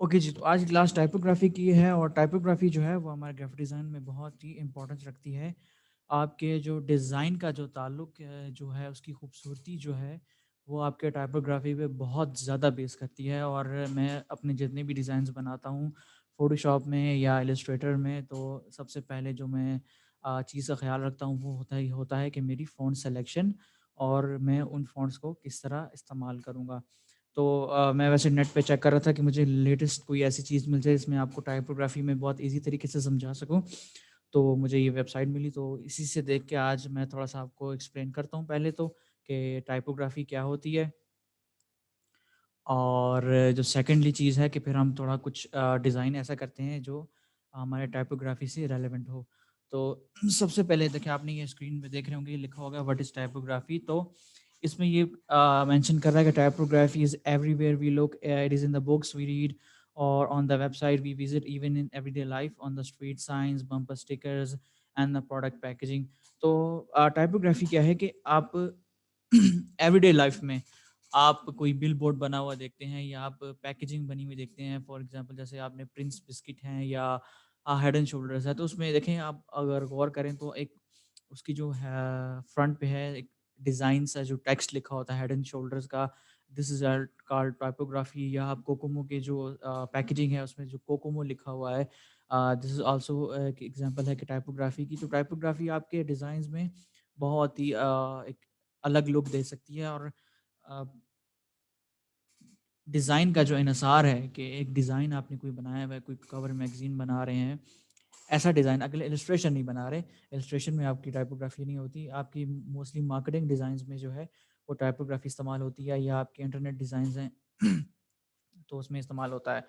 Okay जी, तो आज class typography की है और टाइपोग्राफी जो है वो हमारे ग्राफिक डिज़ाइन में बहुत ही इम्पोर्टेंस रखती है। आपके जो डिज़ाइन का जो ताल्लुक जो है उसकी खूबसूरती जो है वो आपके टाइपोग्राफी पे बहुत ज़्यादा बेस करती है और मैं अपने जितने भी डिज़ाइंस बनाता हूँ फ़ोटोशॉप में या इलस्ट्रेटर में तो सबसे पहले जो मैं चीज़ का ख़्याल रखता हूँ वो होता है कि मेरी फ़ॉन्ट सिलेक्शन और मैं उन फ़ॉन्ट्स को किस तरह इस्तेमाल करूँगा। तो मैं वैसे नेट पे चेक कर रहा था कि मुझे लेटेस्ट कोई ऐसी चीज़ मिल जाए जिसमें आपको टाइपोग्राफी में बहुत ईज़ी तरीके से समझा सकूँ। तो मुझे ये वेबसाइट मिली तो इसी से देख के आज मैं थोड़ा-सा आपको एक्सप्लेन करता हूँ पहले तो कि टाइपोग्राफी क्या होती है और जो सेकंडली चीज़ है कि फिर हम थोड़ा कुछ डिज़ाइन ऐसा करते हैं जो हमारे टाइपोग्राफी से रेलेवेंट हो। तो सबसे पहले देखिए आपने ये स्क्रीन पे देख रहे होंगे ये लिखा होगा व्हाट इज़ टाइपोग्राफी तो इसमें ये मेंशन कर रहा है कि typography is everywhere we look it is in the books we read और on the website we visit even in everyday life on the street signs, bumper stickers and the product packaging. तो typography क्या है कि आप everyday life में आप कोई billboard बना हुआ देखते हैं या आप पैकेजिंग बनी हुई देखते हैं फॉर एग्जांपल जैसे आपने प्रिंस बिस्किट हैं या हेड एंड शोल्डर्स है तो उसमें देखें आप अगर गौर करें तो एक उसकी जो है फ्रंट पे है एक डिज़ाइन सा जो टेक्स्ट लिखा होता है हेड एंड शोल्डर्स का दिस इज कॉल्ड टाइपोग्राफी या आप कोकोमो के जो पैकेजिंग है उसमें जो कोकोमो लिखा हुआ है दिस इज आल्सो एक एग्जांपल है कि टाइपोग्राफी की तो टाइपोग्राफी आपके डिज़ाइंस में बहुत ही एक अलग लुक दे सकती है और अ, डिज़ाइन का जो इन्हिसार है कि एक डिज़ाइन आपने कोई बनाया हुआ है, कोई कवर मैगज़ीन बना रहे हैं, ऐसा डिज़ाइन अगले इलस्ट्रेशन नहीं बना रहे, इलस्ट्रेशन में आपकी टाइपोग्राफी नहीं होती, आपकी मोस्टली मार्केटिंग डिज़ाइंस में जो है, वो टाइपोग्राफी इस्तेमाल होती है या आपके इंटरनेट डिज़ाइंस हैं, तो उसमें इस्तेमाल होता है।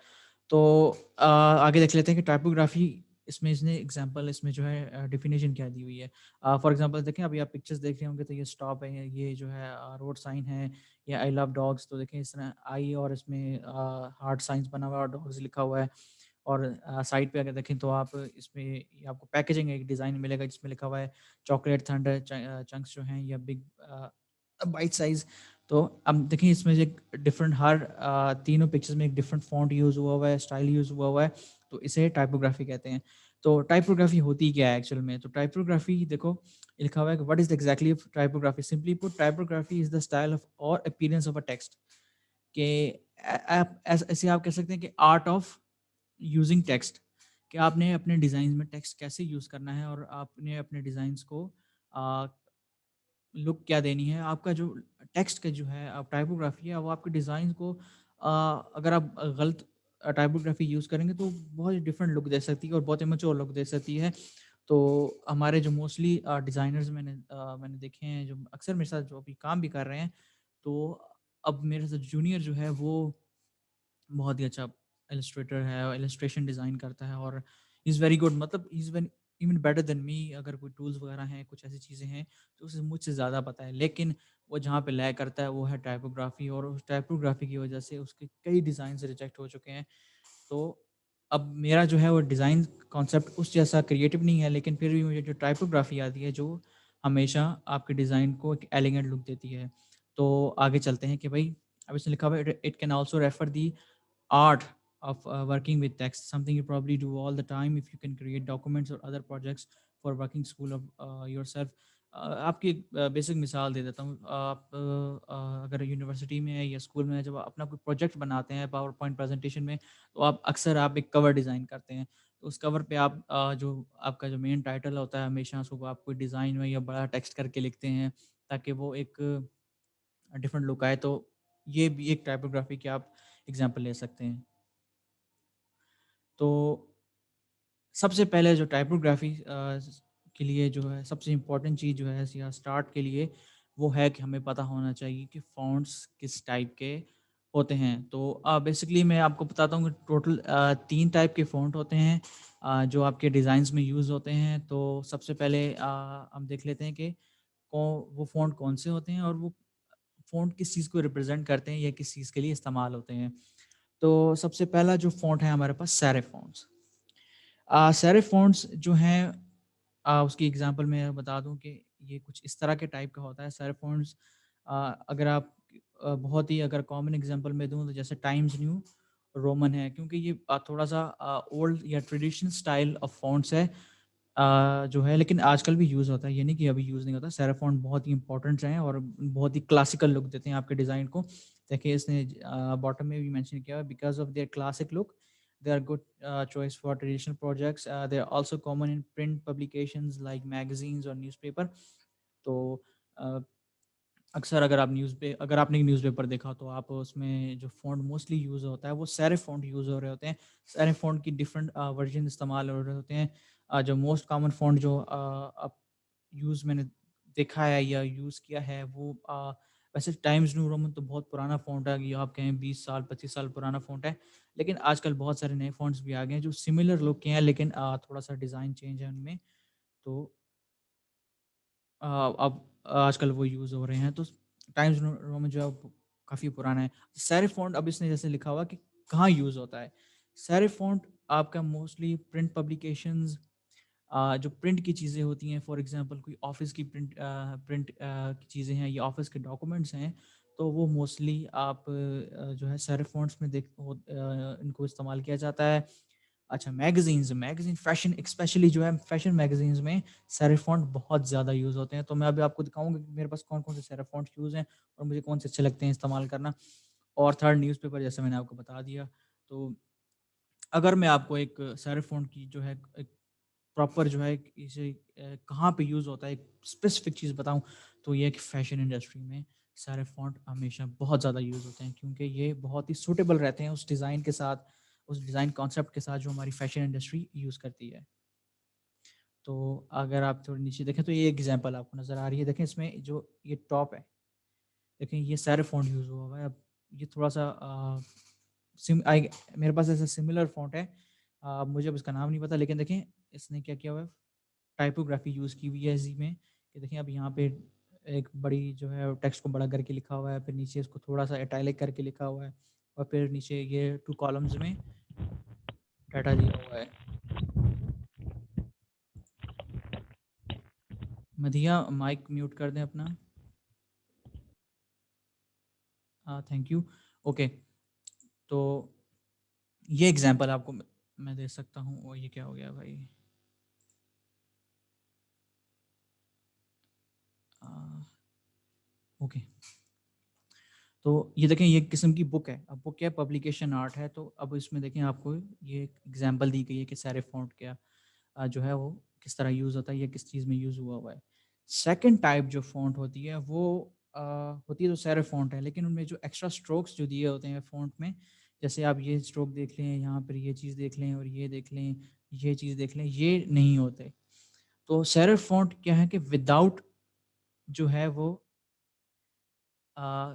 तो आगे देख लेते हैं कि टाइपोग्राफी इसमें इसने एग्जांपल इसमें जो है डेफिनेशन क्या दी हुई है। फॉर एग्जांपल देखें अभी आप पिक्चर्स देख रहे होंगे तो ये स्टॉप है, ये जो है रोड साइन है, या आई लव डॉग्स तो देखें इस तरह आई और इसमें हार्ट साइंस बना हुआ है और डॉग्स लिखा हुआ है और साइड पे अगर देखें तो आप इसमें ये आपको पैकेजिंग एक डिज़ाइन मिलेगा जिसमें लिखा हुआ है चॉकलेट थंडर चंक्स जो हैं या बिग बाइट साइज़। तो अब देखिए इसमें एक डिफरेंट हर तीनों पिक्चर्स में एक डिफरेंट फ़ॉन्ट यूज़ हुआ है, स्टाइल यूज़ हुआ है, तो इसे टाइपोग्राफी कहते हैं। तो टाइपोग्राफी होती क्या है एक्चुअल में? तो टाइपोग्राफी देखो लिखा हुआ है कि what is exactly typography? Simply put typography is the style of और अपीयरेंस ऑफ अ टेक्स्ट कि आप ऐसे आप कह सकते हैं कि आर्ट ऑफ यूजिंग टेक्स्ट कि आपने अपने डिज़ाइन में टेक्स्ट कैसे यूज़ करना है और आपने अपने डिज़ाइंस को अ, लुक क्या देनी है। आपका जो टेक्स्ट का जो है टाइपोग्राफी है वो आपके डिज़ाइन को अगर आप गलत टाइपोग्राफी यूज़ करेंगे तो बहुत ही डिफरेंट लुक दे सकती है और बहुत इमेच्योर लुक दे सकती है। तो हमारे जो मोस्टली डिज़ाइनर्स मैंने देखे हैं जो अक्सर मेरे साथ जो अभी काम भी कर रहे हैं, तो अब मेरे साथ जूनियर जो है वो बहुत ही अच्छा इलस्ट्रेटर है, इलस्ट्रेशन डिज़ाइन करता है और ही इज़ वेरी गुड मतलब he is when even better than me अगर कोई टूल्स वगैरह हैं, कुछ ऐसी चीज़ें हैं, तो उसे मुझसे ज़्यादा पता है। लेकिन वो जहाँ पे लैग करता है वो है टाइपोग्राफी और उस टाइपोग्राफी की वजह से उसके कई डिज़ाइन्स रिजेक्ट हो चुके हैं। तो अब मेरा जो है वो डिज़ाइन कॉन्सेप्ट उस जैसा क्रिएटिव नहीं है, लेकिन फिर भी मुझे जो टाइपोग्राफी आती है, जो हमेशा आपके डिज़ाइन को एक एलिगेंट लुक देती है। तो आगे चलते हैं कि भई अब इसमें लिखा हुआ है it can also refer the art of working with text, something you probably do all the time if you can create documents or other projects for working school of yourself. आपकी एक बेसिक मिसाल दे देता हूँ। आप अगर university में है या स्कूल में है, जब आप अपना कोई प्रोजेक्ट बनाते हैं पावर पॉइंट प्रेजेंटेशन में, तो आप अक्सर आप एक कवर डिज़ाइन करते हैं। तो उस कवर पे आप जो आपका जो मेन टाइटल होता है हमेशा उसको आप कोई डिज़ाइन में या बड़ा टेक्स्ट करके लिखते हैं ताकि वो एक डिफरेंट लुक आए। तो ये भी एक टाइपोग्राफी की आप एग्जांपल ले सकते हैं। तो सबसे पहले जो टाइपोग्राफी के लिए जो है सबसे इम्पोर्टेंट चीज़ जो है या स्टार्ट के लिए वो है कि हमें पता होना चाहिए कि फ़ॉन्ट्स किस टाइप के होते हैं। तो बेसिकली मैं आपको बताता हूँ कि टोटल 3 टाइप के फ़ॉन्ट होते हैं जो आपके डिज़ाइंस में यूज़ होते हैं। तो सबसे पहले हम देख लेते हैं कि वो फ़ॉन्ट कौन से होते हैं और वो फ़ॉन्ट किस चीज़ को रिप्रेज़ेंट करते हैं या किस चीज़ के लिए इस्तेमाल होते हैं। तो सबसे पहला जो फ़ॉन्ट है हमारे पास सेरिफ फ़ॉन्ट्स। सेरिफ फ़ॉन्ट्स जो हैं उसकी एग्ज़ाम्पल मैं बता दूँ कि ये कुछ इस तरह के टाइप का होता है सेरिफ फ़ॉन्ट्स। अगर आप बहुत ही अगर कॉमन एग्ज़ाम्पल मैं दूँ तो जैसे टाइम्स न्यू रोमन है, क्योंकि ये थोड़ा सा ओल्ड या ट्रेडिशनल स्टाइल ऑफ फ़ॉन्ट्स है जो है, लेकिन आजकल भी यूज़ होता है, ये नहीं कि अभी यूज़ नहीं होता। सेराफ़ फ़ॉन्ट बहुत ही इम्पोर्टेंट हैं और बहुत ही क्लासिकल लुक देते हैं आपके डिज़ाइन को। देखिए इसने बॉटम में भी मेंशन किया है, because of their classic look, they are good choice for traditional projects. They are also common in print publications like magazines और न्यूज़पेपर। तो अ अक्सर अगर आपने न्यूज़पेपर देखा तो आप उसमें जो फ़ॉन्ट मोस्टली यूज़ होता है वो सेरिफ फ़ॉन्ट यूज़ हो रहे होते हैं। सेरिफ फ़ॉन्ट की डिफरेंट वर्ज़न इस्तेमाल हो रहे होते हैं। जो मोस्ट कॉमन फ़ॉन्ट जो अब यूज़ मैंने देखा है या यूज़ किया है वो वैसे टाइम्स न्यू रोमन तो बहुत पुराना फ़ॉन्ट है, ये आप कहें 20 साल 25 साल पुराना फ़ॉन्ट है। लेकिन आजकल बहुत सारे नए फ़ॉन्ट्स भी आ गए हैं जो सिमिलर लुक के हैं, लेकिन थोड़ा-सा डिज़ाइन चेंज है उनमें। तो अब आजकल वो यूज़ हो रहे हैं, तो टाइम्स न्यू रोमन जो है वो काफ़ी पुराना है। सेरिफ फ़ॉन्ट अब इसने जैसे लिखा हुआ कि कहाँ यूज़ होता है। सेरिफ फ़ॉन्ट आपका मोस्टली प्रिंट पब्लिकेशंस, जो प्रिंट की चीज़ें होती हैं, फॉर एग्ज़ाम्पल कोई ऑफ़िस की प्रिंट की चीज़ें हैं या ऑफ़िस के डॉक्यूमेंट्स हैं, तो वो मोस्टली आप जो है सेरिफ फ़ॉन्ट्स में इनको इस्तेमाल किया जाता है। अच्छा, मैगज़ीन फ़ैशन स्पेशली जो है फ़ैशन मैगज़ीन्स में सेरिफ फ़ॉन्ट बहुत ज़्यादा यूज़ होते हैं। तो मैं अभी आपको दिखाऊँगा कि मेरे पास कौन-कौन से सेरिफ फ़ॉन्ट्स यूज़ हैं और मुझे कौन से अच्छे लगते हैं इस्तेमाल करना। और थर्ड न्यूज़पेपर, जैसे मैंने आपको बता दिया। तो अगर मैं आपको एक सेरिफ फ़ॉन्ट की जो है एक प्रॉपर जो है इसे कहाँ पे यूज़ होता है, एक स्पेसिफ़िक चीज़ बताऊँ, तो ये है कि फ़ैशन इंडस्ट्री में सेरिफ फ़ॉन्ट हमेशा बहुत ज़्यादा यूज़ होते हैं, क्योंकि ये बहुत ही सूटेबल रहते हैं उस डिज़ाइन के साथ, उस डिज़ाइन कॉन्सेप्ट के साथ जो हमारी फ़ैशन इंडस्ट्री यूज़ करती है। तो अगर आप थोड़ी नीचे देखें तो ये एग्ज़ाम्पल आपको नज़र आ रही है। देखें इसमें जो ये टॉप है, देखें ये सेरिफ फ़ॉन्ट यूज़ हुआ हुआ है। अब ये थोड़ा-सा सिम आई मेरे पास ऐसा सिमिलर फ़ॉन्ट है। मुझे अब इसका नाम नहीं पता, लेकिन देखें इसने क्या किया हुआ है, टाइपोग्राफ़ी यूज़ की हुई है इसी में, कि देखिए अब यहाँ पे एक बड़ी जो है टेक्स्ट को बड़ा करके लिखा हुआ है, फिर नीचे इसको थोड़ा-सा इटैलिक करके लिखा हुआ है और फिर नीचे ये 2 कॉलम्स में डाटा दिया हुआ है। मधिया माइक म्यूट कर दें अपना। Thank you. ओके, तो ये एग्ज़ाम्पल आपको मैं दे सकता हूँ। और ये क्या हो गया भाई? अ, ओके। तो ये देखें ये एक किस्म की बुक है। अब बुक क्या है, पब्लिकेशन आर्ट है। तो अब इसमें देखें आपको ये एक एग्ज़ाम्पल दी गई है कि सेरिफ फ़ॉन्ट क्या जो है वो किस तरह यूज़ होता है या किस चीज़ में यूज़ हुआ हुआ है। सेकंड टाइप जो फ़ॉन्ट होती है वो अ, होती है तो सेरिफ फ़ॉन्ट है, लेकिन उनमें जो एक्स्ट्रा स्ट्रोक्स जो दिए होते हैं फ़ॉन्ट में, जैसे आप ये स्ट्रोक देख लें, यहाँ पर ये चीज़ देख लें और ये देख लें, ये चीज़ देख लें, ये नहीं होते। तो सेरिफ फ़ॉन्ट क्या है कि विदाउट जो है वो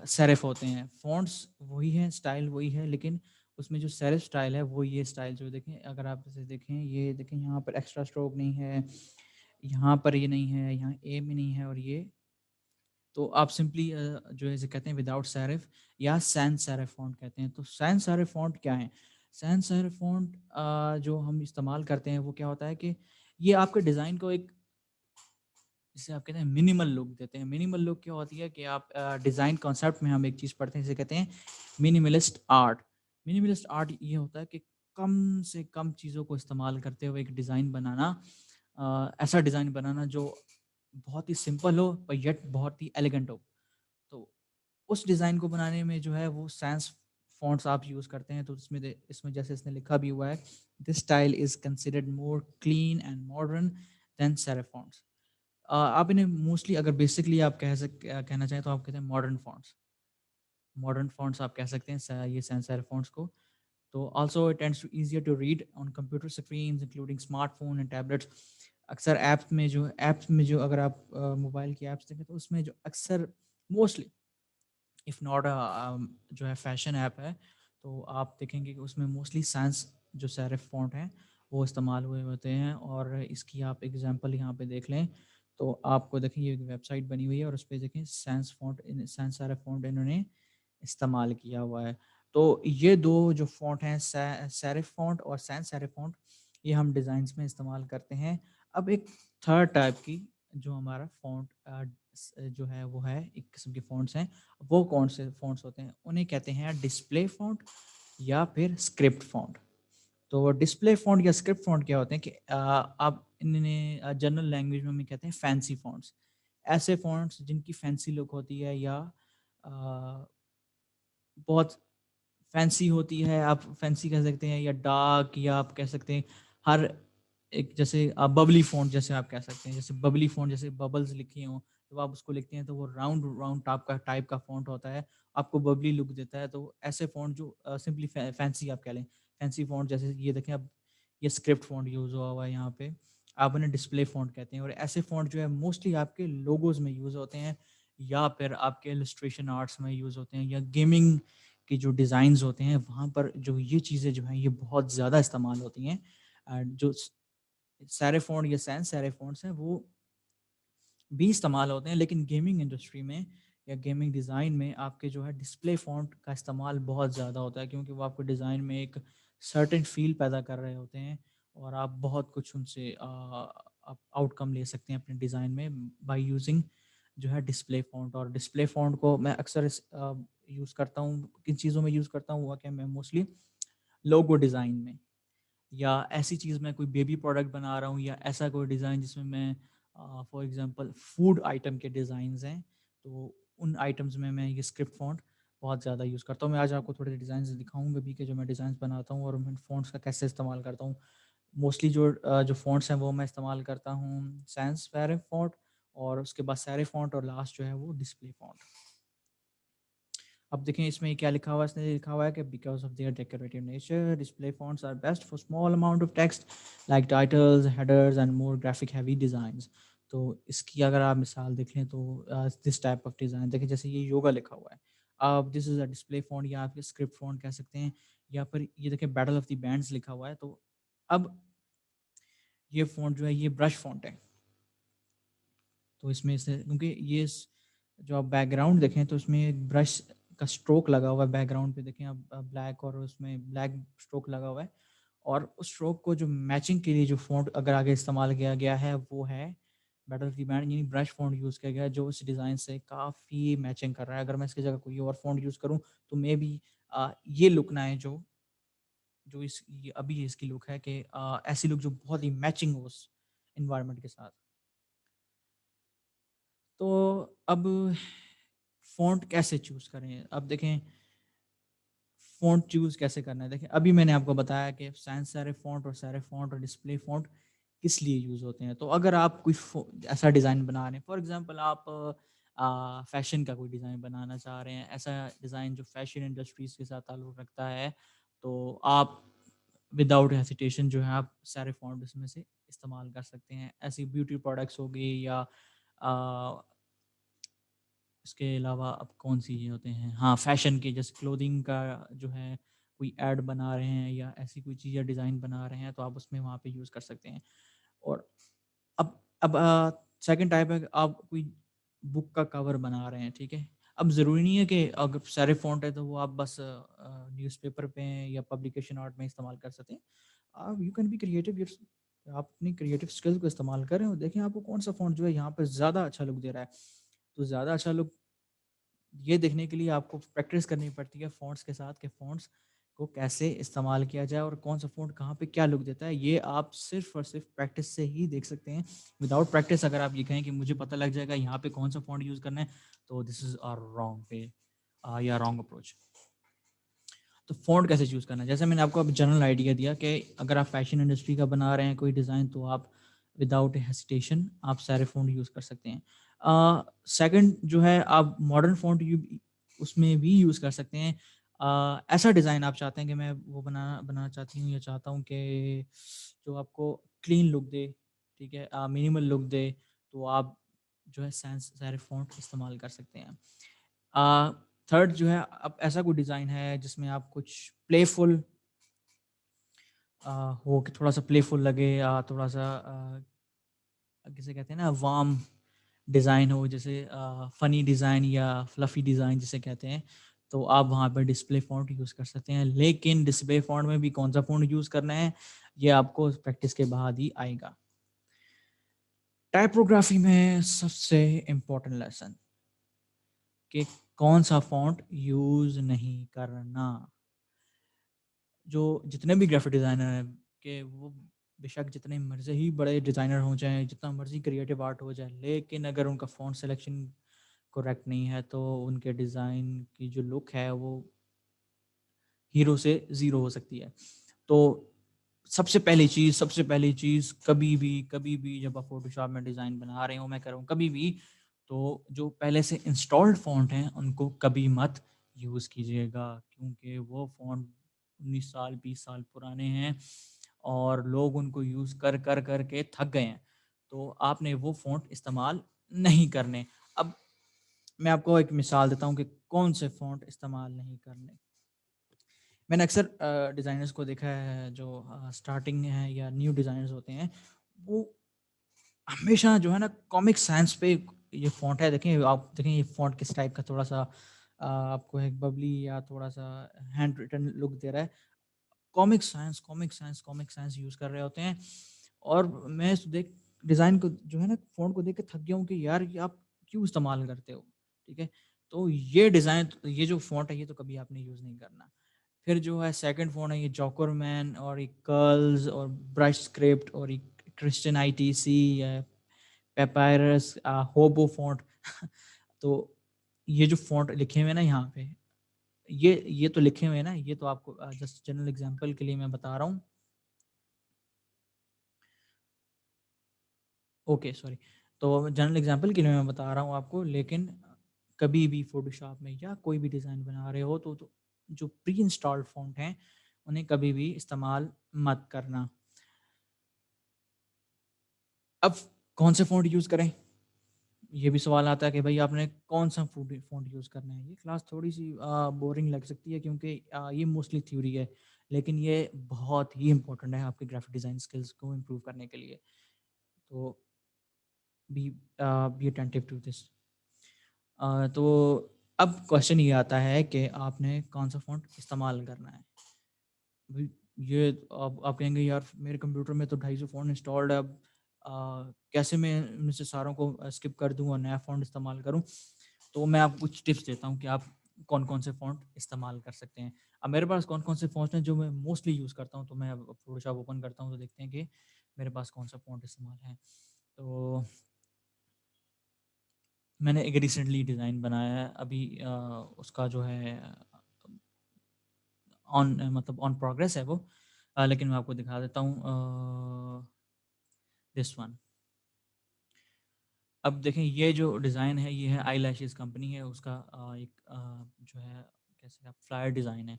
सेरिफ होते हैं। फ़ॉन्ट्स वही हैं, स्टाइल वही है, लेकिन उसमें जो सेरिफ स्टाइल है वो ये स्टाइल जो देखें, अगर आप इसे देखें, ये देखें यहाँ पर एक्स्ट्रा स्ट्रोक नहीं है, यहाँ पर ये नहीं है, यहाँ ए में नहीं है और ये, तो आप सिंपली जो है इसे कहते हैं विदाउट सेरिफ या सैन सेरिफ फ़ॉन्ट कहते हैं। तो सैन सेरिफ फ़ॉन्ट क्या है? सैन सेरिफ फ़ॉन्ट जो हम इस्तेमाल करते हैं वो क्या होता है कि ये आपके डिज़ाइन को एक, जिसे आप कहते हैं मिनिमल लुक देते हैं। मिनिमल लुक क्या होती है कि आप डिज़ाइन कॉन्सेप्ट में हम एक चीज़ पढ़ते हैं जिसे कहते हैं मिनिमलिस्ट आर्ट। मिनिमलिस्ट आर्ट ये होता है कि कम से कम चीज़ों को इस्तेमाल करते हुए एक डिज़ाइन बनाना, ऐसा डिज़ाइन बनाना जो बहुत ही सिंपल हो पर येट बहुत ही एलिगेंट हो। तो उस डिज़ाइन को बनाने में जो है वो सैंस फ़ॉन्ट्स आप यूज़ करते हैं। तो इसमें जैसे इसने लिखा भी हुआ है, this style is considered more clean and modern than serif fonts. आप इन्हें मोस्टली अगर बेसिकली आप कहना चाहें तो आप कहते हैं मॉडर्न फ़ॉन्ट्स आप कह सकते हैं ये सैंस सेरिफ फ़ॉन्ट्स को। तो also it tends to easier to read on computer screens including smartphone and tablets. अक्सर ऐप्स में जो अगर आप मोबाइल की ऐप्स देखें तो उसमें जो अक्सर मोस्टली इफ़ नॉट जो है फैशन ऐप है, तो आप देखेंगे कि उसमें मोस्टली सैंस जो सेरिफ फ़ॉन्ट हैं, वो इस्तेमाल हुए होते हैं। और इसकी आप एग्ज़ाम्पल यहाँ पे देख लें, तो आपको देखें ये एक वेबसाइट बनी हुई है और उसपे देखें सैंस सेरिफ फ़ॉन्ट इन्होंने इस्तेमाल किया हुआ है। तो ये 2 जो फ़ॉन्ट हैं, सेरिफ फ़ॉन्ट और सैंस सेरिफ फ़ॉन्ट, ये हम डिज़ाइन्स में इस्तेमाल करते हैं। अब एक थर्ड टाइप की जो हमारा फ़ॉन्ट जो है वो है, एक किस्म के फ़ॉन्ट्स हैं। वो कौन से फ़ॉन्ट्स होते हैं? उन्हें कहते हैं डिस्प्ले फ़ॉन्ट या फिर स्क्रिप्ट फॉन्ट। तो डिस्प्ले फॉन्ट या स्क्रिप्ट फॉन्ट क्या होते हैं कि आप इन्हें जनरल लैंग्वेज में हम कहते हैं फैंसी फॉन्ट्स। ऐसे फॉन्ट्स जिनकी फैंसी लुक होती है या बहुत फैंसी होती है, आप फैंसी कह सकते हैं, या डार्क, या आप कह सकते हैं हर एक, जैसे बबली फ़ॉन्ट जैसे आप कह सकते हैं, जैसे बबली फ़ॉन्ट जैसे बबल्स लिखी हों, जब आप उसको लिखते हैं तो वो राउंड राउंड टाइप का फ़ॉन्ट होता है, आपको बबली लुक देता है। तो ऐसे फ़ॉन्ट जो सिंपली फैंसी आप कह लें, फैंसी फ़ॉन्ट जैसे ये देखें अब, ये स्क्रिप्ट फ़ॉन्ट यूज़ हुआ हुआ है यहाँ पे, आप उन्हें डिस्प्ले फ़ॉन्ट कहते हैं। और ऐसे फ़ॉन्ट जो है मोस्टली आपके लोगोज़ में यूज़ होते हैं, या फिर आपके इलस्ट्रेशन आर्ट्स में यूज़ होते हैं, या गेमिंग के जो डिज़ाइन्स होते हैं वहाँ पर जो ये चीज़ें जो हैं ये बहुत ज़्यादा इस्तेमाल होती हैं। जो सारे फ़ॉन्ट या सैंस सारे फ़ॉन्ट्स हैं वो भी इस्तेमाल होते हैं, लेकिन गेमिंग इंडस्ट्री में या गेमिंग डिज़ाइन में आपके जो है डिस्प्ले फ़ॉन्ट का इस्तेमाल बहुत ज़्यादा होता है, क्योंकि वो आपको डिज़ाइन में एक सर्टेन फ़ील पैदा कर रहे होते हैं, और आप बहुत कुछ उनसे आप आउटकम ले सकते हैं अपने डिज़ाइन में बाय यूज़िंग जो है डिस्प्ले फ़ॉन्ट। और डिस्प्ले फ़ॉन्ट को मैं अक्सर यूज़ करता हूँ, किन चीज़ों में यूज़ करता हूँ, वो क्या, मैं मोस्टली लोगो डिज़ाइन में, या ऐसी चीज़ मैं कोई बेबी प्रोडक्ट बना रहा हूँ, या ऐसा कोई डिज़ाइन जिसमें मैं फॉर एग्जांपल फूड आइटम के डिज़ाइंस हैं, तो उन आइटम्स में मैं ये स्क्रिप्ट फ़ॉन्ट बहुत ज़्यादा यूज़ करता हूँ। मैं आज आपको थोड़े डिज़ाइंस दिखाऊँगा भी कि जो मैं डिज़ाइंस बनाता हूँ और मैं फ़ॉन्ट्स का कैसे इस्तेमाल करता हूँ। मोस्टली जो फ़ॉन्ट्स हैं वो मैं इस्तेमाल करता हूँ सैंस सेरिफ फ़ॉन्ट, और उसके बाद सेरिफ फ़ॉन्ट, और लास्ट जो है वो डिस्प्ले फ़ॉन्ट। अब देखें इसमें क्या लिखा हुआ है, इसने लिखा हुआ है कि because of their decorative nature display fonts are best for small amount of text like titles, headers and more graphic heavy designs. तो इसकी अगर आप मिसाल देख लें तो दिस टाइप ऑफ डिज़ाइन देखें, जैसे ये योगा लिखा हुआ है, आप this is a display font, या आप स्क्रिप्ट फॉन्ट कह सकते हैं, या फिर ये देखें बैटल ऑफ द बैंड्स लिखा हुआ है। तो अब ये फॉन्ट जो है ये ब्रश फॉन्ट है। तो इसमें से क्योंकि जो आप बैकग्राउंड देखें तो इसमें एक ब्रश का स्ट्रोक लगा हुआ है, बैकग्राउंड पे देखें आप ब्लैक, और उसमें ब्लैक स्ट्रोक लगा हुआ है, और उस स्ट्रोक को जो मैचिंग के लिए जो फ़ॉन्ट अगर आगे इस्तेमाल किया गया है वो है बैटल ऑफ द बैंड, यानी ब्रश फ़ॉन्ट यूज़ किया गया है जो उस डिज़ाइन से काफ़ी मैचिंग कर रहा है। अगर मैं इसकी जगह कोई और फ़ॉन्ट यूज़ करूँ तो मेबी ये लुक ना आए जो जो इस ये अभी इसकी लुक है कि ऐसी लुक जो बहुत ही मैचिंग हो उस एनवायरनमेंट के साथ। तो अब फ़ॉन्ट कैसे चूज़ करें? अब देखें फ़ॉन्ट चूज़ कैसे करना है? देखिए अभी मैंने आपको बताया कि सैंस सेरिफ फ़ॉन्ट और डिस्प्ले फ़ॉन्ट किस लिए यूज़ होते हैं। तो अगर आप कोई ऐसा डिज़ाइन बना रहे हैं, फॉर एग्ज़ाम्पल आप फ़ैशन का कोई डिज़ाइन बनाना चाह रहे हैं, ऐसा डिज़ाइन जो फ़ैशन इंडस्ट्रीज़ के साथ ताल्लुक़ रखता है, तो आप विदाउट हेसिटेशन जो है आप सारे फ़ॉन्ट उसमें से इस्तेमाल कर सकते हैं। ऐसी ब्यूटी प्रोडक्ट्स हो गई, या अ इसके अलावा अब कौन-सी ये होते हैं, हाँ, फ़ैशन के जैसे क्लोथिंग का जो है कोई ऐड बना रहे हैं, या ऐसी कोई चीज़ या डिज़ाइन बना रहे हैं, तो आप उसमें वहाँ पे यूज़ कर सकते हैं। और अब सेकंड टाइप है कि आप कोई बुक का कवर बना रहे हैं, ठीक है? अब ज़रूरी नहीं है कि अगर सारे फ़ॉन्ट है तो वो आप बस न्यूज़पेपर पे या पब्लिकेशन आर्ट में इस्तेमाल कर सकते हैं। आप यू कैन बी क्रिएटिव, आप अपनी क्रिएटिव स्किल्स को इस्तेमाल करें और देखें आपको कौन-सा फ़ॉन्ट जो है यहाँ पे ज़्यादा अच्छा लुक दे रहा है। तो ज़्यादा अच्छा लुक ये देखने के लिए आपको प्रैक्टिस करनी पड़ती है फ़ॉन्ट्स के साथ कि फ़ॉन्ट्स को कैसे इस्तेमाल किया जाए और कौन-सा फ़ॉन्ट कहाँ पे क्या लुक देता है। ये आप सिर्फ़ और सिर्फ़ प्रैक्टिस से ही देख सकते हैं। विदाउट प्रैक्टिस अगर आप ये कहें कि मुझे पता लग जाएगा यहाँ पे कौन-सा फ़ॉन्ट यूज़ करना है, तो this is a wrong way या रॉन्ग अप्रोच। तो फ़ॉन्ट कैसे चूज़ करना है? जैसे मैंने आपको अभी जनरल आइडिया दिया कि अगर आप फ़ैशन इंडस्ट्री का बना रहे हैं कोई डिज़ाइन, तो आप विदाउट हेसिटेशन आप सारे फ़ॉन्ट यूज़ कर सकते हैं। सेकंड जो है, आप मॉडर्न फ़ॉन्ट उसमें भी यूज़ कर सकते हैं। ऐसा डिज़ाइन आप चाहते हैं कि मैं वो बनाना बनाना चाहती हूँ या चाहता हूँ कि जो आपको क्लीन लुक दे, ठीक है? मिनिमल लुक दे, तो आप जो है सैंस सेरिफ फ़ॉन्ट इस्तेमाल कर सकते हैं। अ, थर्ड जो है, अब ऐसा कोई डिज़ाइन है जिसमें आप कुछ प्लेफुल अ, हो, कि थोड़ा-सा प्लेफुल लगे, या थोड़ा-सा किसे कहते हैं ना, वार्म डिज़ाइन हो, जैसे फ़नी डिज़ाइन या फ्लफ़ी डिज़ाइन जिसे कहते हैं, तो आप वहाँ पे डिस्प्ले फ़ॉन्ट यूज़ कर सकते हैं। लेकिन डिस्प्ले फ़ॉन्ट में भी कौन-सा फ़ॉन्ट यूज़ करना है, ये आपको प्रैक्टिस के बाद ही आएगा। टाइपोग्राफ़ी में सबसे इम्पोर्टेंट लेसन कि कौन-सा फ़ॉन्ट यूज़ नहीं करना। जो जितने भी ग्राफिक डिज़ाइनर हैं कि वो बेशक जितने मर्ज़ी ही बड़े डिज़ाइनर हो जाएँ, जितना मर्ज़ी क्रिएटिव आर्ट हो जाए, लेकिन अगर उनका फ़ॉन्ट सिलेक्शन करेक्ट नहीं है, तो उनके डिज़ाइन की जो लुक है वो हीरो से ज़ीरो हो सकती है। तो सबसे पहली चीज़ कभी भी जब आप फ़ोटोशॉप में डिज़ाइन बना रहे हो, मैं कह रहा हूँ कभी भी, तो जो पहले से इंस्टॉल्ड फ़ॉन्ट हैं, उनको कभी मत यूज़ कीजिएगा, क्योंकि वो फ़ॉन्ट 19 साल, 20 साल पुराने हैं और लोग उनको यूज़ कर के थक गए हैं। तो आपने वो फ़ॉन्ट इस्तेमाल नहीं करने। अब मैं आपको एक मिसाल देता हूँ कि कौन से फ़ॉन्ट इस्तेमाल नहीं करने। मैंने अक्सर डिज़ाइनर्स को देखा है जो स्टार्टिंग है या न्यू डिज़ाइनर्स होते हैं, वो हमेशा जो है ना कॉमिक sans पे ये फ़ॉन्ट है, देखें आप देखें ये फ़ॉन्ट किस टाइप का थोड़ा-सा आपको एक बबली या थोड़ा-सा हैंड रिटन लुक दे रहा है। कॉमिक sans यूज़ कर रहे होते हैं और मैं इस देख डिज़ाइन को जो है ना फ़ॉन्ट को देख के थक गया हूँ कि यार ये आप क्यों इस्तेमाल करते हो? ठीक है? तो ये डिज़ाइन ये जो फ़ॉन्ट है ये तो कभी आपने यूज़ नहीं करना। फिर जो है सेकंड फ़ॉन्ट है ये जोकरमैन और एक कर्ल्स और ब्रश स्क्रिप्ट और एक क्रिश्चियन आईटीसी या पेपायरस होबो फ़ॉन्ट तो ये जो फ़ॉन्ट लिखे हुए हैं ना यहाँ पे, ये तो लिखे हुए हैं ना, ये तो आपको जस्ट जनरल एग्ज़ाम्पल के लिए मैं बता रहा हूँ। Okay, sorry. तो जनरल एग्ज़ाम्पल के लिए मैं बता रहा हूँ आपको, लेकिन कभी भी फ़ोटोशॉप में या कोई भी डिज़ाइन बना रहे हो तो जो प्री इंस्टॉल्ड फ़ॉन्ट हैं, उन्हें कभी भी इस्तेमाल मत करना। अब कौन से फ़ॉन्ट यूज़ करें? ये भी सवाल आता है कि भाई आपने कौन-सा फ़ॉन्ट यूज़ करना है। ये क्लास थोड़ी-सी बोरिंग लग सकती है क्योंकि ये मोस्टली थ्योरी है, लेकिन ये बहुत ही इम्पोर्टेंट है आपके ग्राफ़िक डिज़ाइन स्किल्स को इम्प्रूव करने के लिए। तो be be attentive to this. तो अब क्वेश्चन ये आता है कि आपने कौन-सा फ़ॉन्ट इस्तेमाल करना है। भई ये आप कहेंगे यार मेरे कंप्यूटर में तो 250 फ़ॉन्ट इंस्टॉल्ड है, अब कैसे मैं इनमें से सारों को स्किप कर दूँ और नया फ़ॉन्ट इस्तेमाल करूँ? तो मैं आपको कुछ टिप्स देता हूँ कि आप कौन-कौन से फ़ॉन्ट इस्तेमाल कर सकते हैं। अब मेरे पास कौन-कौन से फ़ॉन्ट्स हैं जो मैं मोस्टली यूज़ करता हूँ, तो मैं अब फ़ोटोशॉप ओपन करता हूँ तो देखते हैं कि मेरे पास कौन-सा फ़ॉन्ट इस्तेमाल है। तो मैंने एक रिसेंटली डिज़ाइन बनाया है अभी उसका जो है मतलब ऑन प्रोग्रेस है वो, लेकिन मैं आपको दिखा देता हूँ दिस वन। अब देखें ये जो डिज़ाइन है ये है आईलैशेस कंपनी है उसका एक जो है कैसे फ्लायर डिज़ाइन है।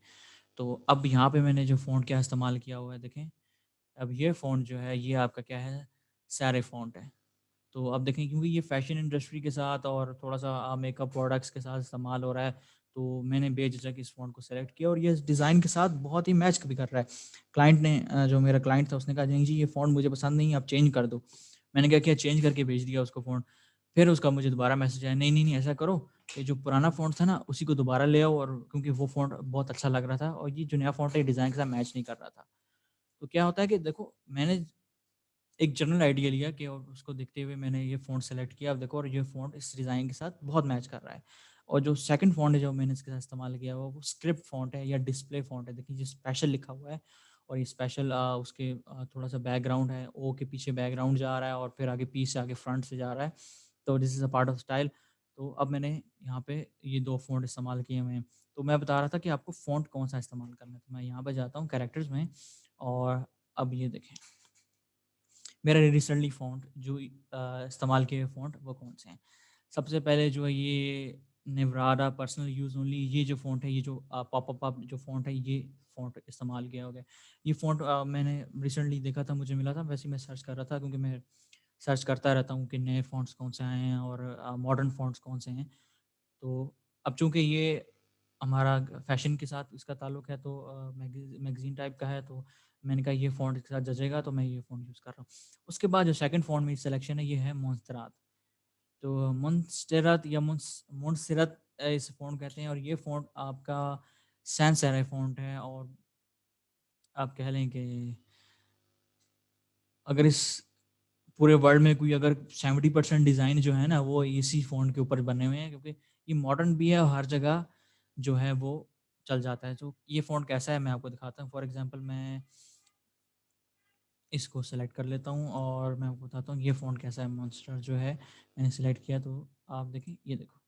तो अब यहाँ पे मैंने जो फ़ॉन्ट क्या इस्तेमाल किया हुआ है देखें, अब ये फ़ॉन्ट जो है ये आपका क्या है, सैरे फ़ॉन्ट है। तो अब देखें क्योंकि ये फ़ैशन इंडस्ट्री के साथ और थोड़ा-सा मेकअप प्रोडक्ट्स के साथ इस्तेमाल हो रहा है, तो मैंने बेझिझक इस फ़ॉन्ट को सेलेक्ट किया और ये इस डिज़ाइन के साथ बहुत ही मैच भी कर रहा है। क्लाइंट ने जो मेरा क्लाइंट था उसने कहा, "नहीं जी, ये फ़ॉन्ट मुझे पसंद नहीं है, आप चेंज कर दो।" मैंने क्या किया, चेंज करके भेज दिया उसको फ़ॉन्ट। फिर उसका मुझे दोबारा मैसेज आया, "नहीं, ऐसा करो कि जो पुराना फ़ॉन्ट था ना, उसी को दोबारा ले आओ और क्योंकि वो फ़ॉन्ट बहुत अच्छा लग रहा था और ये जो नया फ़ॉन्ट है, ये डिज़ाइन के साथ मैच नहीं कर रहा था।" तो क्या होता है कि देखो मैंने एक जनरल आइडिया लिया कि और उसको देखते हुए मैंने ये फ़ॉन्ट सेलेक्ट किया। अब देखो और ये फ़ॉन्ट इस डिज़ाइन के साथ बहुत मैच कर रहा है। और जो सेकंड फ़ॉन्ट है जो मैंने इसके साथ इस्तेमाल किया हुआ वो स्क्रिप्ट फ़ॉन्ट है या डिस्प्ले फ़ॉन्ट है। देखिए ये स्पेशल लिखा हुआ है और ये स्पेशल उसके थोड़ा-सा बैकग्राउंड है, ओ के पीछे बैकग्राउंड जा रहा है और फिर आगे पी से आगे फ्रंट से जा रहा है। तो this is a part of style. तो अब मैंने यहाँ पे ये 2 फ़ॉन्ट इस्तेमाल किए हुए हैं। तो मैं बता रहा था कि आपको फ़ॉन्ट कौन-सा इस्तेमाल करना है। तो मैं यहाँ पे जाता हूँ कैरेक्टर्स में और अब ये देखें। मेरा रिसेंटली फ़ॉन्ट जो इस्तेमाल किए हुए फ़ॉन्ट वो कौन से हैं? सबसे पहले जो है ये नेवराडा पर्सनल यूज़ ओनली, ये जो फ़ॉन्ट है, ये जो पॉप अप जो फ़ॉन्ट है, ये फ़ॉन्ट इस्तेमाल किया हो गया। ये फ़ॉन्ट मैंने रिसेंटली देखा था, मुझे मिला था, वैसे ही मैं सर्च कर रहा था क्योंकि मैं सर्च करता रहता हूँ कि नए फ़ॉन्ट्स कौन से आए हैं और मॉडर्न फ़ॉन्ट्स कौन से हैं। तो अब चूँकि ये हमारा फ़ैशन के साथ इसका ताल्लुक है तो मैगज़ीन टाइप का है, तो मैंने कहा ये फ़ॉन्ट इसके साथ जचेगा तो मैं ये फ़ॉन्ट यूज़ कर रहा हूँ। उसके बाद जो सेकंड फ़ॉन्ट मेरी सिलेक्शन है ये है मोंस्टेरात। तो मोंस्टेरात या मोंटसेरात इस फ़ॉन्ट कहते हैं और ये फ़ॉन्ट आपका सैंस सेरिफ फ़ॉन्ट है और आप कह लें कि अगर इस पूरे वर्ल्ड में कोई अगर 70% डिज़ाइन जो है ना वो इसी फ़ॉन्ट के ऊपर बने हुए हैं क्योंकि ये मॉडर्न भी है और हर जगह जो है वो चल जाता है। तो ये फ़ॉन्ट कैसा है मैं आपको दिखाता हूँ। फॉर एग्ज़ाम्पल मैं इसको सेलेक्ट कर लेता हूँ और मैं आपको बताता हूँ ये फ़ॉन्ट कैसा है। मॉन्स्टर जो है मैंने सेलेक्ट किया, तो आप देखें, ये देखो।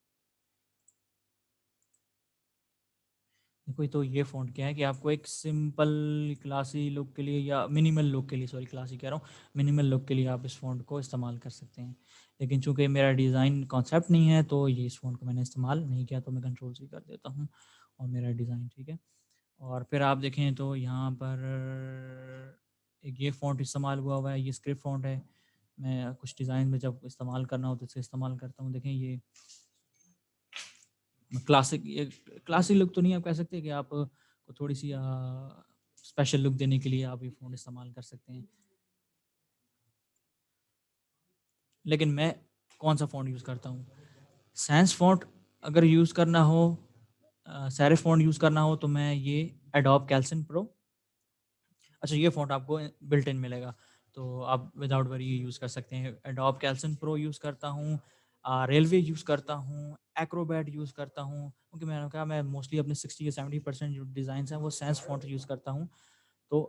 देखो तो ये फ़ॉन्ट क्या है कि आपको एक सिंपल क्लासी लुक के लिए या मिनिमल लुक के लिए, सॉरी क्लासी कह रहा हूँ, मिनिमल लुक के लिए आप इस फ़ॉन्ट को इस्तेमाल कर सकते हैं। लेकिन चूँकि मेरा डिज़ाइन कॉन्सेप्ट नहीं है तो ये इस फ़ॉन्ट को मैंने इस्तेमाल नहीं किया, तो मैं कंट्रोल C कर देता हूँ और मेरा डिज़ाइन ठीक है। और फिर आप देखें तो यहाँ पर एक ये फ़ॉन्ट इस्तेमाल हुआ है, ये स्क्रिप्ट फ़ॉन्ट है। मैं कुछ डिज़ाइन में जब इस्तेमाल करना हो तो इसे इस्तेमाल करता हूँ। देखें ये क्लासिक, ये क्लासिक लुक तो नहीं आप कह सकते कि आप को थोड़ी-सी स्पेशल लुक देने के लिए आप ये फ़ॉन्ट इस्तेमाल कर सकते हैं। लेकिन मैं कौन-सा फ़ॉन्ट यूज़ करता हूँ? सैंस फ़ॉन्ट अगर यूज़ करना हो, सेरिफ फ़ॉन्ट यूज़ करना हो तो मैं ये एडोब कैल्सन प्रो, अच्छा ये फ़ॉन्ट आपको बिल्ट इन मिलेगा, तो आप विदाउट वरी ये यूज़ कर सकते हैं। एडोब कैल्सन प्रो यूज़ करता हूँ, रेलवे यूज़ करता हूँ, एक्रोबैट यूज़ करता हूँ, क्योंकि मैंने कहा मैं मोस्टली अपने 60 या 70% जो डिज़ाइन्स हैं वो सैंस फ़ॉन्ट यूज़ करता हूँ। तो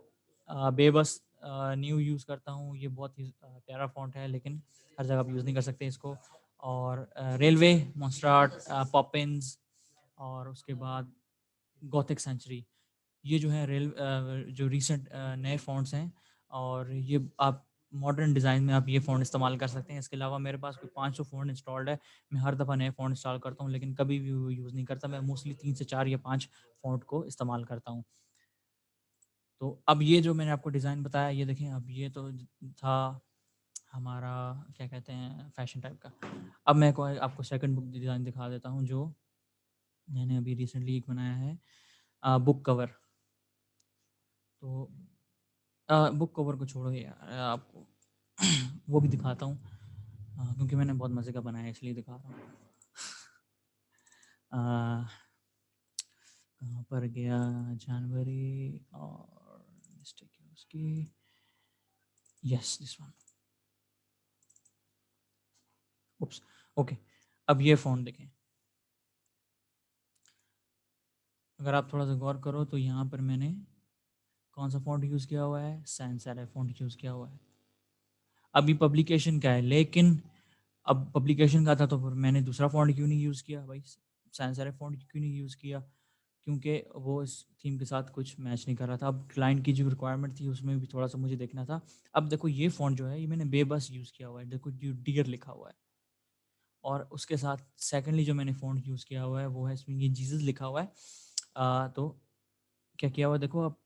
बेबस न्यू यूज़ करता हूँ, ये बहुत ही प्यारा फ़ॉन्ट है, लेकिन हर जगह आप यूज़ नहीं कर सकते इसको। और रेलवे, मोंस्टार्ट, पॉपिन्स और उसके बाद गॉथिक सेंचुरी, ये जो है जो रीसेंट नए फ़ॉन्ट्स हैं, और ये आप मॉडर्न डिज़ाइन में आप ये फ़ॉन्ट इस्तेमाल कर सकते हैं। इसके अलावा मेरे पास कोई 500 फ़ॉन्ट इंस्टॉल्ड है। मैं हर दफ़ा नए फ़ॉन्ट इंस्टॉल करता हूँ, लेकिन कभी भी वो यूज़ नहीं करता। मैं मोस्टली 3 से 4 या 5 फ़ॉन्ट को इस्तेमाल करता हूँ। तो अब ये जो मैंने आपको डिज़ाइन बताया, ये देखें, अब ये तो था हमारा क्या कहते हैं फैशन टाइप का। अब मैं कोई आपको सेकंड बुक डिज़ाइन दिखा देता हूँ जो मैंने अभी रिसेंटली एक बनाया है, बुक कवर। तो बुक कवर को छोड़ो यार, आपको वो भी दिखाता हूँ, क्योंकि मैंने बहुत मज़े का बनाया है इसलिए दिखा रहा हूँ। कहाँ पर गया, जनवरी, और मिस्टेक है उसकी, yes this one, oops, okay. अब ये फ़ॉन्ट देखें, अगर आप थोड़ा सा गौर करो तो यहाँ पर मैंने कौन सा फ़ॉन्ट यूज़ किया हुआ है, सैंस सेरिफ फ़ॉन्ट यूज़ किया हुआ है। अभी पब्लिकेशन का है, लेकिन अब पब्लिकेशन का था तो फिर मैंने दूसरा फ़ॉन्ट क्यों नहीं यूज़ किया भाई, सैंस सेरिफ फ़ॉन्ट क्यों नहीं यूज़ किया? क्योंकि वो इस थीम के साथ कुछ मैच नहीं कर रहा था। अब क्लाइंट की जो रिक्वायरमेंट थी उसमें भी थोड़ा-सा मुझे देखना था। अब देखो ये फ़ॉन्ट जो है ये मैंने बेबस यूज़ किया हुआ है। देखो जो डियर लिखा हुआ है, और उसके साथ सेकंडली जो मैंने फ़ॉन्ट यूज़ किया हुआ है वो है, इसमें ये जीसस लिखा हुआ है। तो क्या किया हुआ है देखो आप,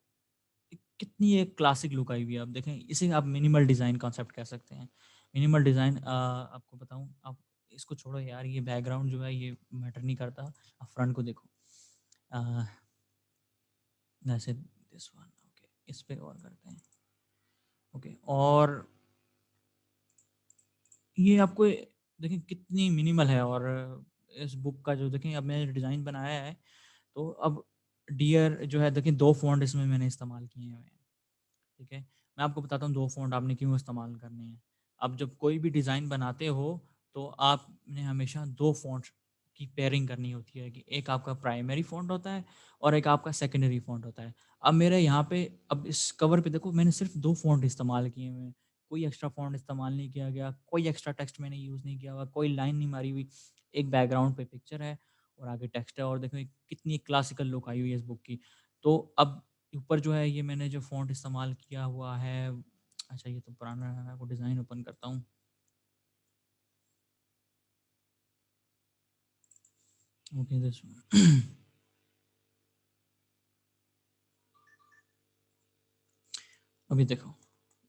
कितनी एक क्लासिक लुक आई हुई है। आप देखें, इसे आप मिनिमल डिज़ाइन कॉन्सेप्ट कह सकते हैं। मिनिमल डिज़ाइन, आपको बताऊँ, आप इसको छोड़ो यार, ये बैकग्राउंड जो है ये मैटर नहीं करता। आप फ्रंट को देखो। अ, जैसे दिस वन, ओके, इस पे और करते हैं। ओके, और ये आपको देखें कितनी मिनिमल है, और इस बुक का जो देखें अब मैंने डिज़ाइन बनाया है, तो अब डियर जो है देखें 2 फ़ॉन्ट इसमें मैंने इस्तेमाल किए हुए हैं, ठीक है? मैं आपको बताता हूँ 2 फ़ॉन्ट आपने क्यों इस्तेमाल करने हैं। अब जब कोई भी डिज़ाइन बनाते हो तो आपने हमेशा 2 फ़ॉन्ट की पेयरिंग करनी होती है, कि एक आपका प्राइमरी फ़ॉन्ट होता है और एक आपका सेकेंडरी फ़ॉन्ट होता है। अब मेरे यहाँ पे, अब इस कवर पे देखो मैंने सिर्फ़ 2 फ़ॉन्ट इस्तेमाल किए हुए हैं। कोई एक्स्ट्रा फ़ॉन्ट इस्तेमाल नहीं किया गया, कोई एक्स्ट्रा टेक्स्ट मैंने यूज़ नहीं किया हुआ, कोई लाइन नहीं मारी हुई। एक बैकग्राउंड पे पिक्चर है और आगे टेक्स्ट है, और देखो कितनी क्लासिकल लुक आई हुई है इस बुक की। तो अब ऊपर जो है ये मैंने जो फ़ॉन्ट इस्तेमाल किया हुआ है, अच्छा ये तो पुराना है, मैं वो डिज़ाइन ओपन करता हूँ। ओके दिस अभी देखो,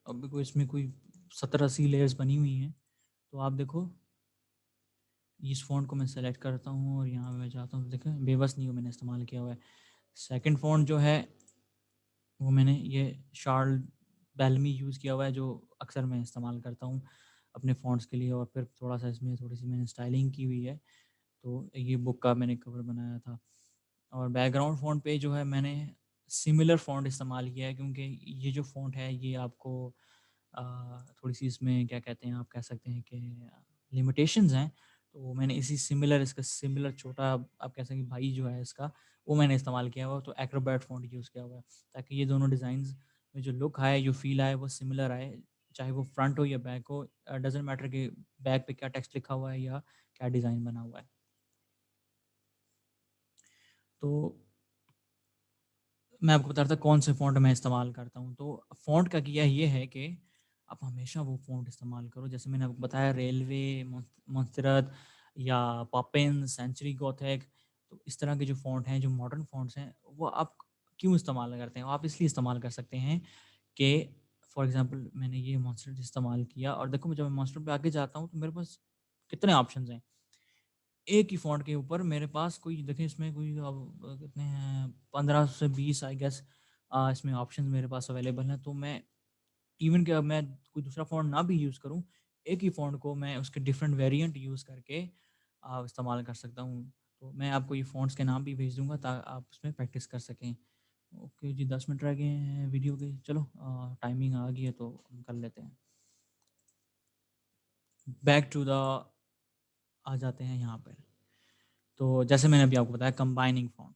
अभी कोई इसमें कोई 70-80 लेयर्स बनी हुई हैं। तो आप देखो, इस फ़ॉन्ट को मैं सेलेक्ट करता हूँ और यहाँ पे मैं जाता हूँ, तो देखें बेबस नहीं, मैंने इस्तेमाल किया हुआ है। सेकंड फ़ॉन्ट जो है वो मैंने ये शार्ल बेलमी यूज़ किया हुआ है, जो अक्सर मैं इस्तेमाल करता हूँ अपने फ़ॉन्ट्स के लिए, और फिर थोड़ा-सा इसमें थोड़ी-सी मैंने स्टाइलिंग की हुई है। तो ये बुक का मैंने कवर बनाया था। और बैकग्राउंड फ़ॉन्ट पे जो है मैंने सिमिलर फ़ॉन्ट इस्तेमाल किया है, क्योंकि ये जो फ़ॉन्ट है ये आपको अ, थोड़ी-सी इसमें क्या कहते हैं, आप कह सकते हैं कि लिमिटेशंस हैं। तो मैंने इसी सिमिलर, इसका सिमिलर छोटा आप कह सकते हैं भाई जो है इसका, वो मैंने इस्तेमाल किया हुआ, तो एक्रोबैट फ़ॉन्ट यूज़ किया हुआ है, ताकि ये दोनों डिज़ाइंस में जो लुक आए, जो फ़ील आए, वो सिमिलर आए, चाहे वो फ्रंट हो या बैक हो। डज़न्ट मैटर कि बैक पे क्या टेक्स्ट लिखा हुआ है या क्या डिज़ाइन बना हुआ है। तो मैं आपको बता रहा था कौन से फ़ॉन्ट मैं इस्तेमाल करता हूँ। तो फ़ॉन्ट का किया ये है कि आप हमेशा वो फ़ॉन्ट इस्तेमाल करो, जैसे मैंने आपको बताया रेलवे, मोंस्टेरत या पॉपिन, सेंचुरी गॉथिक। तो इस तरह के जो फ़ॉन्ट हैं, जो मॉडर्न फ़ॉन्ट्स हैं, वो आप क्यों इस्तेमाल करते हैं? आप इसलिए इस्तेमाल कर सकते हैं कि फॉर एग्ज़ाम्पल मैंने ये मोंस्टेरत इस्तेमाल किया और देखो जब मैं मोंस्टेरत पे आगे जाता हूँ तो मेरे पास कितने ऑप्शंस हैं। एक ही फ़ॉन्ट के ऊपर मेरे पास कोई देखें इसमें कोई अब कितने हैं 15 से 20 आई गेस इसमें ऑप्शंस मेरे पास अवेलेबल हैं। तो मैं इवन कि अब मैं कोई दूसरा फ़ॉन्ट ना भी यूज़ करूँ, एक ही फ़ॉन्ट को मैं उसके डिफरेंट वेरिएंट यूज़ करके इस्तेमाल कर सकता हूँ। तो मैं आपको ये फ़ॉन्ट्स के नाम भी भेज दूँगा आप उसमें प्रैक्टिस कर सकें। ओके जी, 10 मिनट रह गए हैं वीडियो के। चलो टाइमिंग आ गई है तो हम कर लेते हैं। बैक टू द आ जाते हैं यहाँ पर। तो जैसे मैंने अभी आपको बताया combining font.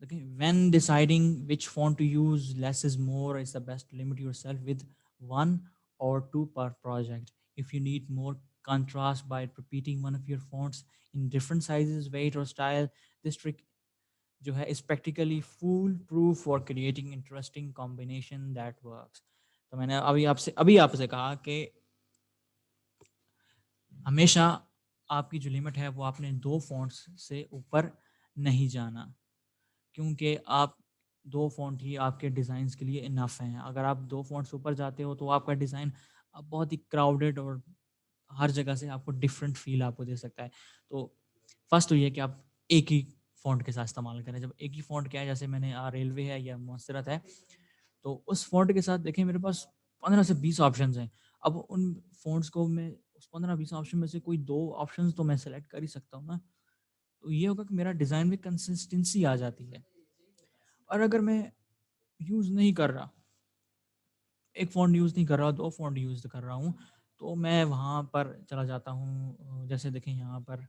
Okay, when deciding which font to use, less is more is the best. Limit yourself with one or two per project. If you need more contrast by repeating one of your fonts in different sizes, weight, or style, this trick जो है is practically foolproof for creating interesting combination that works. तो मैंने अभी आपसे कहा कि हमेशा आपकी जो लिमिट है वो आपने 2 फ़ॉन्ट्स से ऊपर नहीं जाना। क्योंकि आप 2 फ़ॉन्ट ही आपके डिज़ाइन्स के लिए इनफ हैं। अगर आप 2 फ़ॉन्ट्स ऊपर जाते हो तो आपका डिज़ाइन अब बहुत ही क्राउडेड और हर जगह से आपको डिफरेंट फ़ील आपको दे सकता है। तो फर्स्ट तो ये है कि आप एक ही फ़ॉन्ट के साथ इस्तेमाल करें। जब एक ही फ़ॉन्ट क्या है जैसे मैंने रेलवे है या मोंस्टेरत है, तो उस फ़ॉन्ट के साथ देखिए मेरे पास 15 से 20 ऑप्शंस हैं। अब उन फ़ॉन्ट्स को मैं उस 15-20 ऑप्शन में से कोई 2 ऑप्शंस तो मैं सेलेक्ट कर ही सकता हूँ ना। तो ये होगा कि मेरा डिज़ाइन में कंसिस्टेंसी आ जाती है। और अगर मैं यूज़ नहीं कर रहा, एक फ़ॉन्ट यूज़ नहीं कर रहा, 2 फ़ॉन्ट यूज़ कर रहा हूँ, तो मैं वहाँ पर चला जाता हूँ जैसे देखें यहाँ पर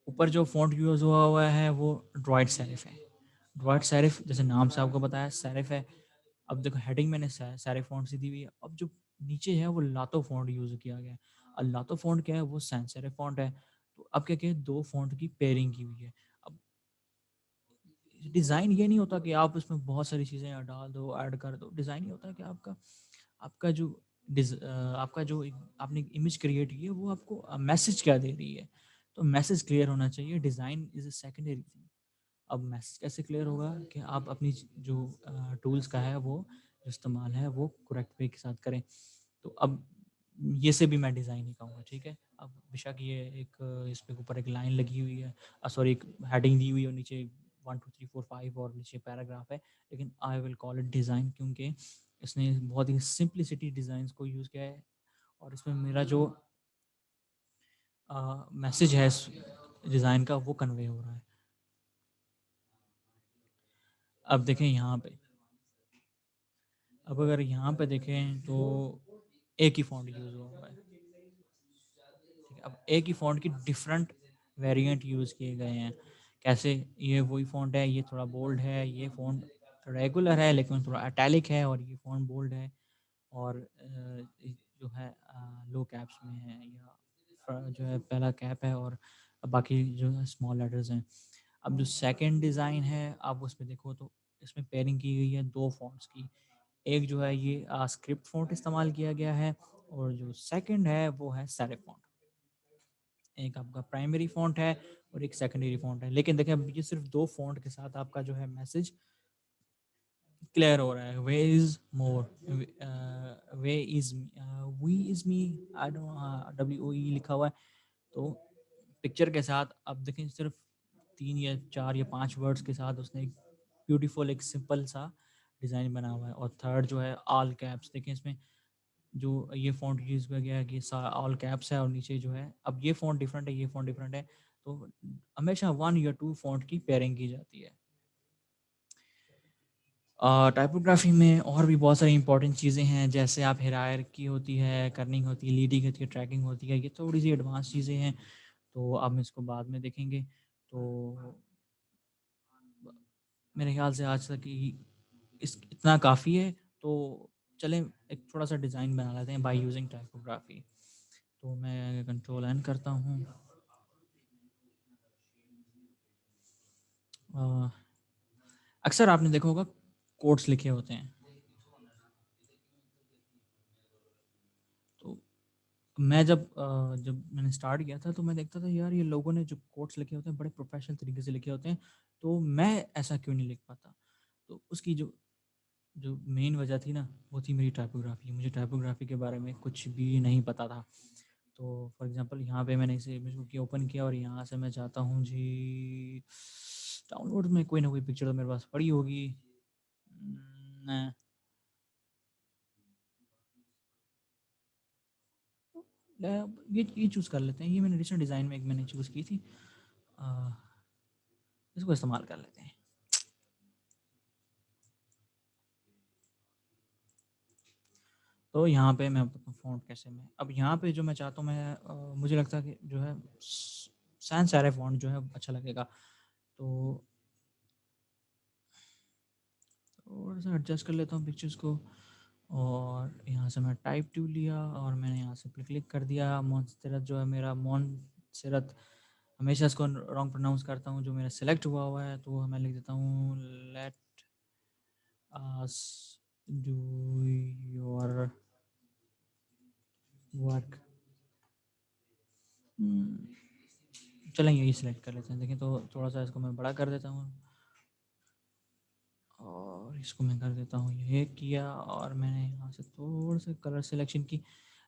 ऊपर जो फ़ॉन्ट यूज़ हुआ हुआ है वो ड्रॉइड सेरिफ़ है। ड्रॉइड सेरिफ़ जैसे नाम से आपको बताया सेरिफ़ है। अब देखो हेडिंग मैंने सेरिफ़ फ़ॉन्ट से दी हुई है। अब जो नीचे है वो लातो फ़ॉन्ट यूज़ किया गया है। लातो फ़ॉन्ट क्या है वो सैंस सेरिफ़ फ़ॉन्ट है। तो अब क्या किया 2 फ़ॉन्ट की पेयरिंग की हुई है। अब डिज़ाइन ये नहीं होता कि आप उसमें बहुत सारी चीज़ें डाल दो, ऐड कर दो। डिज़ाइन ये होता है कि आपका आपका जो आपका जो एक आपने इमेज क्रिएट की है वो आपको मैसेज क्या दे रही है। तो मैसेज क्लियर होना चाहिए, design is a secondary thing. अब मैसेज कैसे क्लियर होगा कि आप अपनी जो टूल्स का है वो जो इस्तेमाल है वो करेक्ट वे के साथ करें। तो अब ये से भी मैं डिज़ाइन ही कहूँगा, ठीक है? अब बेशक ये एक इसके ऊपर एक लाइन लगी हुई है सॉरी एक हेडिंग दी हुई है और नीचे 1 2 3 4 5 और नीचे पैराग्राफ है, लेकिन I will call it design क्योंकि इसने बहुत ही सिंपलिसिटी डिज़ाइंस को यूज़ किया है और इसमें मेरा जो मैसेज है इस डिज़ाइन का वो कन्वे हो रहा है। अब देखें यहाँ पे अब अगर यहाँ पे देखें तो एक ही फ़ॉन्ट यूज़ हुआ है। ठीक है, अब एक ही फ़ॉन्ट की डिफरेंट वेरिएंट यूज़ किए गए हैं। कैसे? ये वही फ़ॉन्ट है, ये थोड़ा बोल्ड है, ये फ़ॉन्ट रेगुलर है लेकिन थोड़ा इटैलिक है और ये फ़ॉन्ट बोल्ड है और जो है लो कैप्स में है या जो है पहला कैप है और बाकी जो है स्मॉल लेटर्स हैं। अब जो सेकंड डिज़ाइन है, आप उसमें देखो तो इसमें पेयरिंग की गई है 2 फ़ॉन्ट्स की। एक जो है ये स्क्रिप्ट फ़ॉन्ट इस्तेमाल किया गया है और जो सेकंड है वो है सेरिफ फ़ॉन्ट। एक आपका प्राइमरी फ़ॉन्ट है और एक सेकेंडरी फ़ॉन्ट है। लेकिन देखिए अब ये सिर्फ़ 2 फ़ॉन्ट के साथ आपका जो है मैसेज क्लियर हो रहा है। Way is more we is me I don't WOE लिखा हुआ है। तो पिक्चर के साथ अब देखें सिर्फ़ 3 या 4 या 5 वर्ड्स के साथ उसने एक ब्यूटीफुल एक सिंपल सा डिज़ाइन बना हुआ है और थर्ड जो है ऑल कैप्स देखें इसमें जो ये फ़ॉन्ट यूज़ किया गया है कि सा ऑल कैप्स है और नीचे जो है अब ये फ़ॉन्ट डिफरेंट है, ये फ़ॉन्ट डिफरेंट है। तो हमेशा 1 या 2 फ़ॉन्ट की पेयरिंग की जाती है। टाइपोग्राफी में और भी बहुत सारी इंपॉर्टेंट चीज़ें हैं जैसे आप हायरार्की होती है, कर्निंग होती है, लीडिंग होती है, ट्रैकिंग होती है। ये थोड़ी-सी एडवांस चीज़ें हैं, तो अब हम इसको बाद में देखेंगे। तो मेरे ख्याल से आज तक इतना काफ़ी है। तो चलें एक थोड़ा सा डिज़ाइन बना लेते हैं बाय यूजिंग टाइपोग्राफी। तो मैं कंट्रोल एन करता हूँ। अक्सर आपने देखा होगा कोट्स लिखे होते हैं। तो मैं जब मैंने स्टार्ट किया था तो मैं देखता था यार ये लोगों ने जो कोट्स लिखे होते हैं बड़े प्रोफेशनल तरीके से लिखे होते हैं, तो मैं ऐसा क्यों नहीं लिख पाता। तो उसकी जो जो मेन वजह थी ना, वो थी मेरी टाइपोग्राफी। मुझे टाइपोग्राफी के बारे में कुछ भी नहीं पता था। तो फॉर एग्जांपल यहाँ पे मैंने इसे इमेज को ओपन किया और यहाँ से मैं चाहता हूँ जी डाउनलोड में कोई ना कोई पिक्चर तो मेरे पास पड़ी होगी। न, ये चूज़ कर लेते हैं। ये मैंने रिसेंट डिज़ाइन में एक मैंने चूज़ की थी। इसको इस्तेमाल कर लेते हैं। तो यहाँ पे मैं बताता हूँ फ़ॉन्ट कैसे मैं अब यहाँ पे जो मैं चाहता हूँ मुझे लगता है कि जो है सैंस सेरिफ फ़ॉन्ट जो है अच्छा लगेगा। तो थोड़ा-सा एडजस्ट कर लेता हूँ पिक्चर्स को और यहाँ से मैं टाइप टू लिया और मैंने यहाँ से पे क्लिक कर दिया। मोंसेरत जो है मेरा मोंसेरत, हमेशा इसको रॉन्ग प्रोनाउंस करता हूँ, जो मेरा सेलेक्ट हुआ हुआ है। तो मैं लिख देता हूँ let us do your work. चलें यही सेलेक्ट कर लेते हैं। देखिए तो थोड़ा-सा इसको मैं बड़ा कर देता हूँ और इसको मैं कर देता हूँ ये किया और मैंने यहाँ से थोड़ा-सा कलर सिलेक्शन की।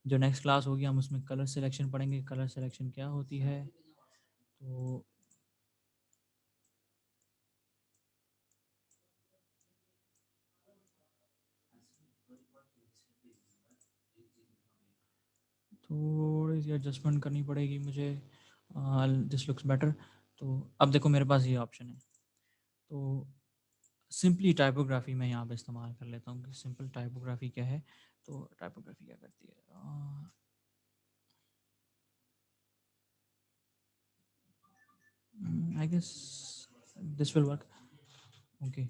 जो नेक्स्ट क्लास होगी हम उसमें कलर सिलेक्शन पढ़ेंगे, कलर सिलेक्शन क्या होती है। तो थोड़ी-सी एडजस्टमेंट करनी पड़ेगी मुझे। This looks better. तो अब देखो मेरे पास ये ऑप्शन है। तो सिंपली टाइपोग्राफी मैं यहाँ पे इस्तेमाल कर लेता हूँ कि सिंपल टाइपोग्राफी क्या है। तो टाइपोग्राफी क्या करती है, I guess this will work. Okay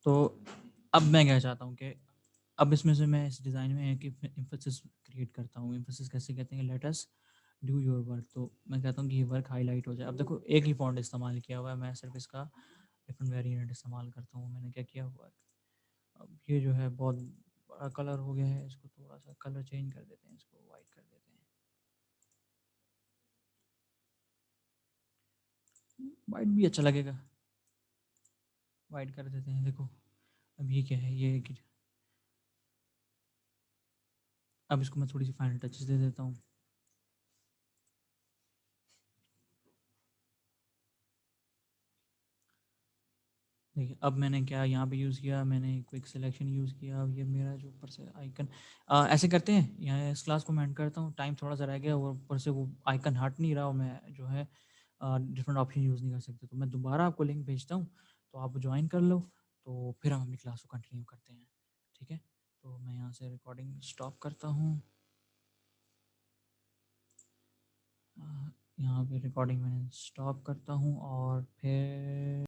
तो अब मैं क्या चाहता हूँ कि अब इसमें से मैं इस डिज़ाइन में एक एम्फेसिस क्रिएट करता हूँ। एम्फेसिस कैसे कहते हैं, let us do your work. तो मैं कहता हूँ कि ये वर्क हाईलाइट हो जाए। अब देखो एक ही फॉन्ट इस्तेमाल किया हुआ है, मैं सिर्फ इसका डिफरेंट वेरिएंट इस्तेमाल करता हूँ। मैंने क्या किया हुआ है, अब ये जो है बहुत बड़ा कलर हो गया है, इसको थोड़ा सा कलर चेंज कर देते हैं, इसको वाइट कर देते हैं। वाइट भी अच्छा लगेगा, वाइट कर देते हैं। देखो अब ये क्या है, ये कि अब इसको मैं थोड़ी सी फाइनल टचेस दे देता हूँ। देखिए अब मैंने क्या यहाँ पे यूज़ किया, मैंने क्विक सिलेक्शन यूज़ किया। अब ये मेरा जो ऊपर से आइकन ऐसे करते हैं। यहाँ इस क्लास को मैं एंड करता हूँ, टाइम थोड़ा सा रह गया और ऊपर से वो आइकन हट नहीं रहा और मैं जो है डिफरेंट ऑप्शन यूज़ नहीं कर सकते। तो मैं दोबारा आपको लिंक भेजता हूँ, तो आप ज्वाइन कर लो। तो फिर हम अपनी क्लास को कंटिन्यू करते हैं, ठीक है। तो मैं यहाँ से रिकॉर्डिंग स्टॉप करता हूँ। यहाँ पे रिकॉर्डिंग मैंने स्टॉप करता हूँ और फिर